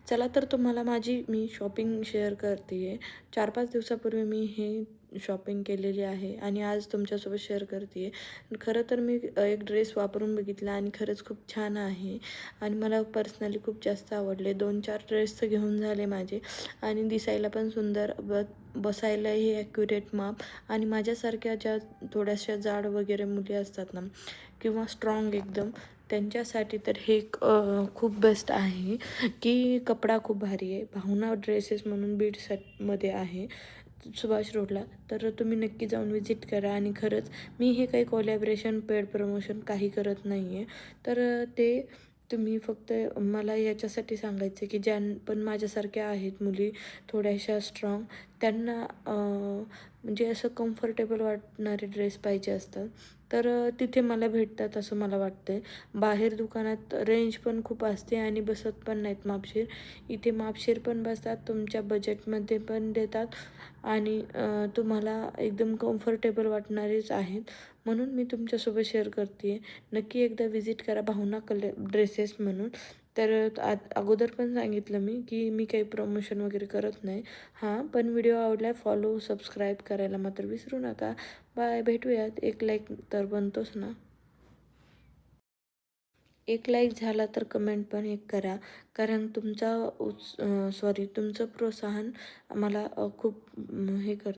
चला तर तुम्हाला मी शॉपिंग शेअर करते आहे. 4-5 दिवसापूर्वी मी हे शॉपिंग केलेली आहे आणि आज तुमच्यासोबत शेअर करते आहे. खरं तर मी एक ड्रेस वापरून बघितला आणि खरंच खूप छान आहे आणि मला पर्सनली खूप जास्त आवडले. 2-4 ड्रेस तर घेऊन झाले माझे आणि दिसायला पण सुंदर, बसायलाही ॲक्युरेट माप आणि माझ्यासारख्या ज्या थोड्याशा जाड वगैरे मुली असतात ना किंवा स्ट्रॉंग एकदम, त्यांच्यासाठी तर हे खूप बेस्ट आहे की कपडा खूप भारी आहे. भावना ड्रेसेस म्हणून बीडमध्ये आहे सुभाष रोडला. तर तुम्ही नक्की जाऊन विजिट करा आणि खरंच मी हे काही कोलॅबरेशन, पेड प्रमोशन काही करत नाही आहे. तर ते तुम्ही फक्त मला याच्यासाठी सांगायचं की ज्या पण माझ्यासारख्या आहेत मुली थोड्याशा स्ट्रॉंग, त्यांना म्हणजे असं कम्फर्टेबल वाटणारे ड्रेस पाहिजे असतात. तर तिथे मला भेटतात असं मला वाटतं. बाहेर दुकानात रेंज पण खूप असते आणि बसत पण नाहीत मापशीर. इथे मापशीर पण बसतात, तुमच्या बजेटमध्ये पण देतात आणि तुम्हाला एकदम कम्फर्टेबल वाटणारेच आहेत. म्हणून मी तुमच्यासोबत शेअर करते आहे. नक्की एकदा विजिट करा भावना ड्रेसेस म्हणून. तर अगोदर पण सांगितलं मी की मी काही प्रमोशन वगैरे करत नाही. हां, पण व्हिडिओ आवडला फॉलो, सबस्क्राईब करायला मात्र विसरू नका. बाय, भेटूयात. एक लाईक तर बनतोच ना. एक लाईक झाला तर कमेंट पण एक करा, कारण तुमचा तुमचं प्रोत्साहन मला खूप हे करतं.